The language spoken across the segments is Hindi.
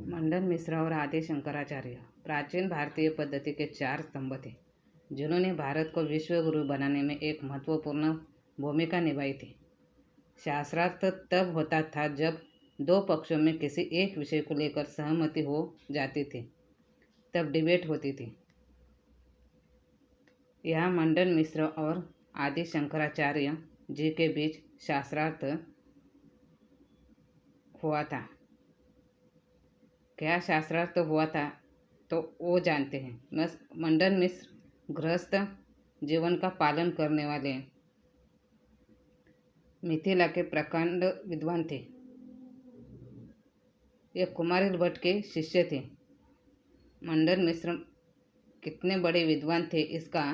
मंडन मिश्र और आदि शंकराचार्य प्राचीन भारतीय पद्धति के चार स्तंभ थे जिन्होंने भारत को विश्व गुरु बनाने में एक महत्वपूर्ण भूमिका निभाई थी। शास्त्रार्थ तब होता था जब दो पक्षों में किसी एक विषय को लेकर सहमति हो जाती थी, तब डिबेट होती थी। यहाँ मंडन मिश्र और आदि शंकराचार्य जी के बीच शास्त्रार्थ हुआ था। क्या शास्त्रार्थ हुआ था तो वो जानते हैं। मंडन मिश्र गृहस्थ जीवन का पालन करने वाले मिथिला के प्रकांड विद्वान थे। ये कुमारिल भट्ट के शिष्य थे। मंडन मिश्र कितने बड़े विद्वान थे इसका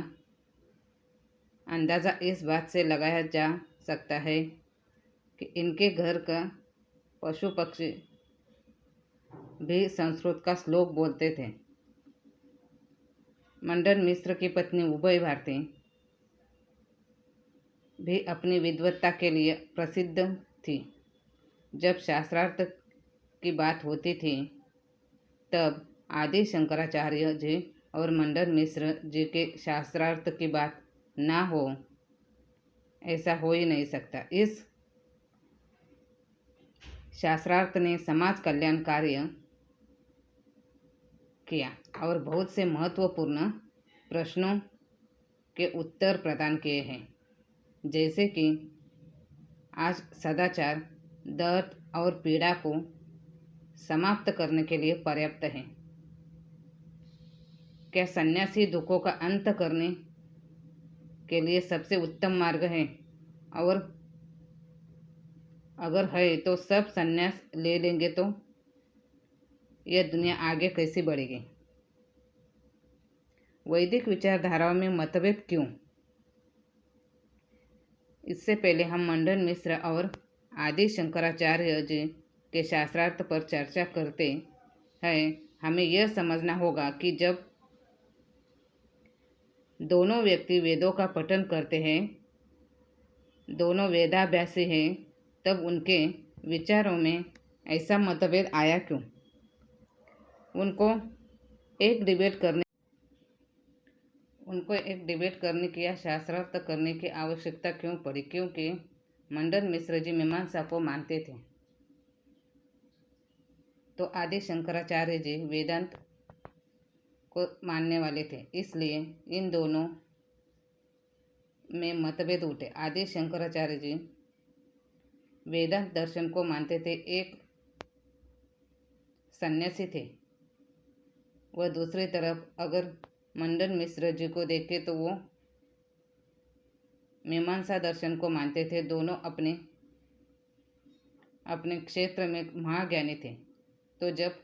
अंदाज़ा इस बात से लगाया जा सकता है कि इनके घर का पशु पक्षी भी संस्कृत का श्लोक बोलते थे। मंडन मिश्र की पत्नी उभय भारती भी अपनी विद्वत्ता के लिए प्रसिद्ध थी। जब शास्त्रार्थ की बात होती थी तब आदि शंकराचार्य जी और मंडन मिश्र जी के शास्त्रार्थ की बात ना हो, ऐसा हो ही नहीं सकता। इस शास्त्रार्थ ने समाज कल्याण कार्य किया और बहुत से महत्वपूर्ण प्रश्नों के उत्तर प्रदान किए हैं, जैसे कि आज सदाचार दर्द और पीड़ा को समाप्त करने के लिए पर्याप्त है। क्या सन्यासी दुखों का अंत करने के लिए सबसे उत्तम मार्ग है, और अगर है तो सब सन्यास ले लेंगे तो यह दुनिया आगे कैसे बढ़ेगी। वैदिक विचारधाराओं में मतभेद क्यों? इससे पहले हम मंडन मिश्र और आदि शंकराचार्य जी के शास्त्रार्थ पर चर्चा करते हैं। हमें यह समझना होगा कि जब दोनों व्यक्ति वेदों का पठन करते हैं, दोनों वेदाभ्यासी हैं, तब उनके विचारों में ऐसा मतभेद आया क्यों? उनको एक डिबेट करने की या शास्त्रार्थ करने की आवश्यकता क्यों पड़ी? क्योंकि मंडन मिश्र जी मीमांसा को मानते थे तो आदि शंकराचार्य जी वेदांत को मानने वाले थे, इसलिए इन दोनों में मतभेद उठे। आदि शंकराचार्य जी वेदांत दर्शन को मानते थे, एक सन्यासी थे। वह दूसरी तरफ अगर मंडन मिश्र जी को देखें तो वो मीमांसा दर्शन को मानते थे। दोनों अपने अपने क्षेत्र में महाज्ञानी थे। तो जब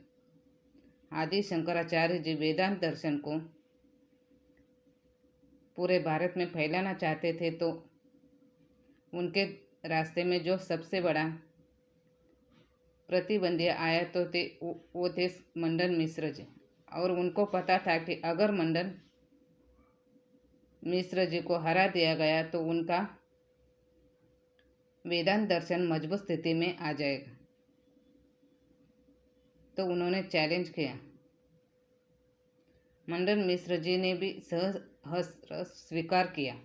आदि शंकराचार्य जी वेदांत दर्शन को पूरे भारत में फैलाना चाहते थे तो उनके रास्ते में जो सबसे बड़ा प्रतिबंधी आया तो वो थे मंडन मिश्र जी। और उनको पता था कि अगर मंडन मिश्र जी को हरा दिया गया तो उनका वेदांत दर्शन मजबूत स्थिति में आ जाएगा। तो उन्होंने चैलेंज किया। मंडन मिश्र जी ने भी सहर्ष स्वीकार किया,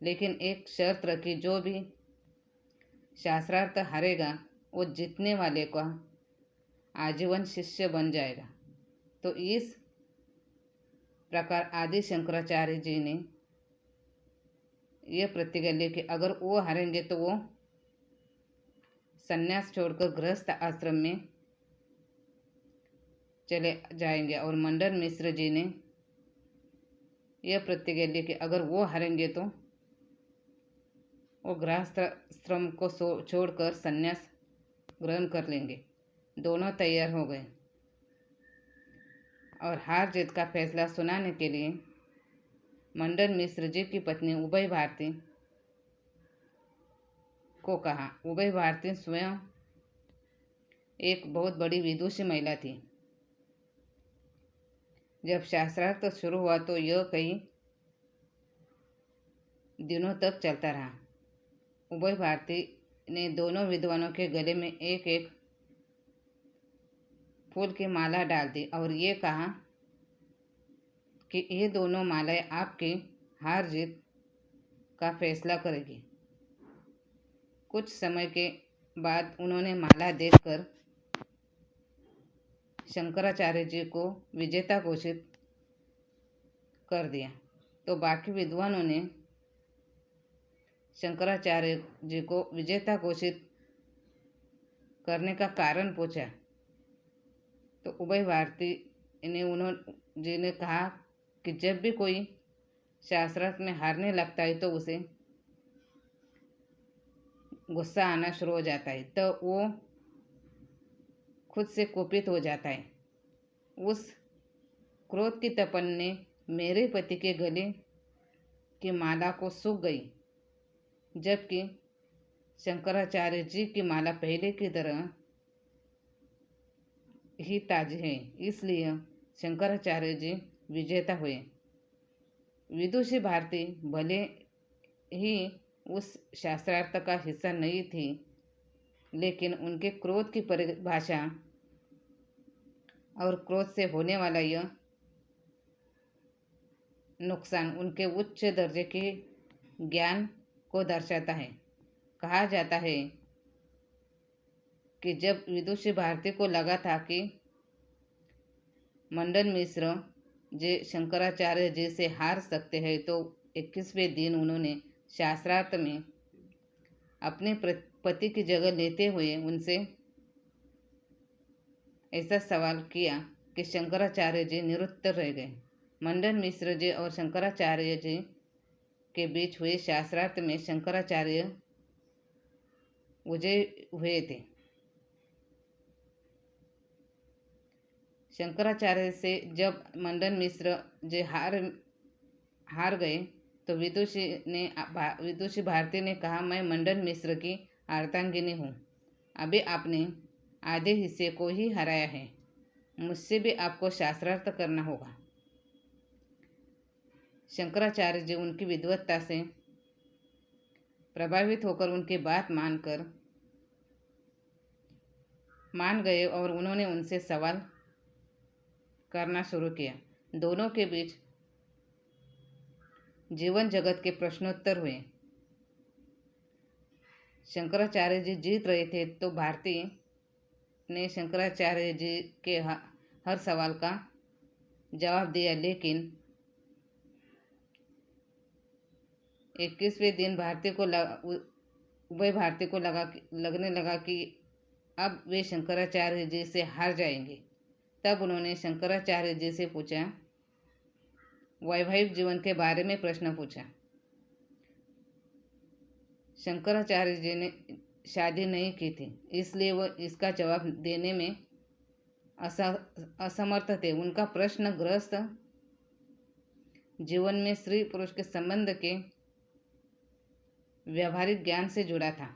लेकिन एक शर्त रखी, जो भी शास्त्रार्थ हारेगा वो जीतने वाले का आजीवन शिष्य बन जाएगा। तो इस प्रकार आदि शंकराचार्य जी ने यह प्रतिज्ञा ली कि अगर वो हारेंगे तो वो संन्यास छोड़कर गृहस्थ आश्रम में चले जाएंगे। और मंडन मिश्र जी ने यह प्रतिज्ञा ली कि अगर वो हारेंगे तो वो गृहस्थ आश्रम को छोड़कर संन्यास ग्रहण कर लेंगे। दोनों तैयार हो गए और हार जीत का फैसला सुनाने के लिए मंडन मिश्र जी की पत्नी उभय भारती को कहा। उभय भारती स्वयं एक बहुत बड़ी विदुषी महिला थी। जब शास्त्रार्थ शुरू हुआ तो यह कई दिनों तक चलता रहा। उभय भारती ने दोनों विद्वानों के गले में एक एक फूल की माला डाल दी और ये कहा कि ये दोनों मालाएं आपकी हार जीत का फैसला करेगी। कुछ समय के बाद उन्होंने माला देखकर शंकराचार्य जी को विजेता घोषित कर दिया। तो बाकी विद्वानों ने शंकराचार्य जी को विजेता घोषित करने का कारण पूछा। तो उभय भारती जी ने कहा कि जब भी कोई शास्त्रार्थ में हारने लगता है तो उसे गुस्सा आना शुरू हो जाता है, तो वो खुद से कुपित हो जाता है। उस क्रोध की तपन ने मेरे पति के गले की माला को सूख गई, जबकि शंकराचार्य जी की माला पहले की तरह ही ताजी है। इसलिए शंकराचार्य जी विजेता हुए। विदुषी भारती भले ही उस शास्त्रार्थ का हिस्सा नहीं थी, लेकिन उनके क्रोध की परिभाषा और क्रोध से होने वाला यह नुकसान उनके उच्च दर्जे के ज्ञान को दर्शाता है। कहा जाता है कि जब विदुषी भारती को लगा था कि मंडन मिश्र जी शंकराचार्य जी से हार सकते हैं, तो 21वें दिन उन्होंने शास्त्रार्थ में अपने पति की जगह लेते हुए उनसे ऐसा सवाल किया कि शंकराचार्य जी निरुत्तर रह गए। मंडन मिश्र जी और शंकराचार्य जी के बीच हुए शास्त्रार्थ में शंकराचार्य विजय हुए थे। शंकराचार्य से जब मंडन मिश्र जी हार गए तो विदुषी भारती ने कहा, मैं मंडन मिश्र की अर्धांगिनी हूँ। अभी आपने आधे हिस्से को ही हराया है, मुझसे भी आपको शास्त्रार्थ करना होगा। शंकराचार्य जी उनकी विद्वत्ता से प्रभावित होकर उनकी बात मान गए और उन्होंने उनसे सवाल करना शुरू किया। दोनों के बीच जीवन जगत के प्रश्नोत्तर हुए। शंकराचार्य जी जीत रहे थे तो भारती ने शंकराचार्य जी के हर सवाल का जवाब दिया, लेकिन 21वें दिन उभय भारती को लगने लगा कि अब वे शंकराचार्य जी से हार जाएंगे। तब उन्होंने शंकराचार्य जी से पूछा, वैवाहिक जीवन के बारे में प्रश्न पूछा। शंकराचार्य जी ने शादी नहीं की थी, इसलिए वह इसका जवाब देने में असमर्थ थे। उनका प्रश्न गृहस्थ जीवन में स्त्री पुरुष के संबंध के व्यावहारिक ज्ञान से जुड़ा था।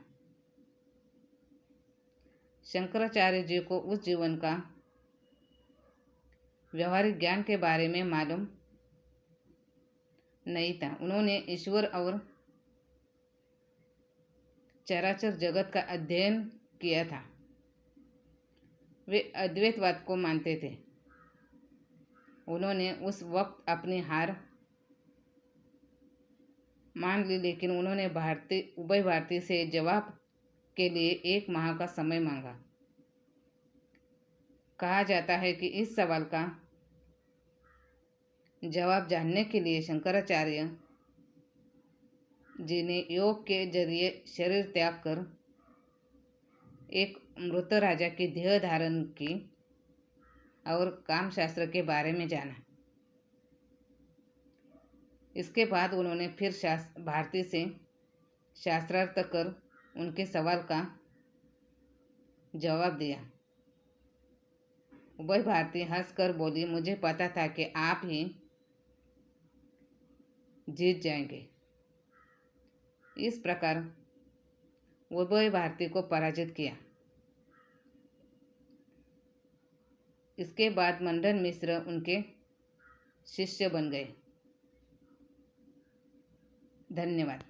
शंकराचार्य जी को उस जीवन का व्यावहारिक ज्ञान के बारे में मालूम नहीं था। उन्होंने ईश्वर और चराचर जगत का अध्ययन किया था। वे अद्वैतवाद को मानते थे। उन्होंने उस वक्त अपनी हार मान ली, लेकिन उन्होंने उभय भारती से जवाब के लिए 1 माह का समय मांगा। कहा जाता है कि इस सवाल का जवाब जानने के लिए शंकराचार्य जी ने योग के जरिए शरीर त्याग कर एक मृत राजा की देह धारण की और कामशास्त्र के बारे में जाना। इसके बाद उन्होंने फिर भारती से शास्त्रार्थ कर उनके सवाल का जवाब दिया। उभय भारती हंसकर बोली, मुझे पता था कि आप ही जीत जाएंगे। इस प्रकार उभय भारती को पराजित किया। इसके बाद मंडन मिश्र उनके शिष्य बन गए। धन्यवाद।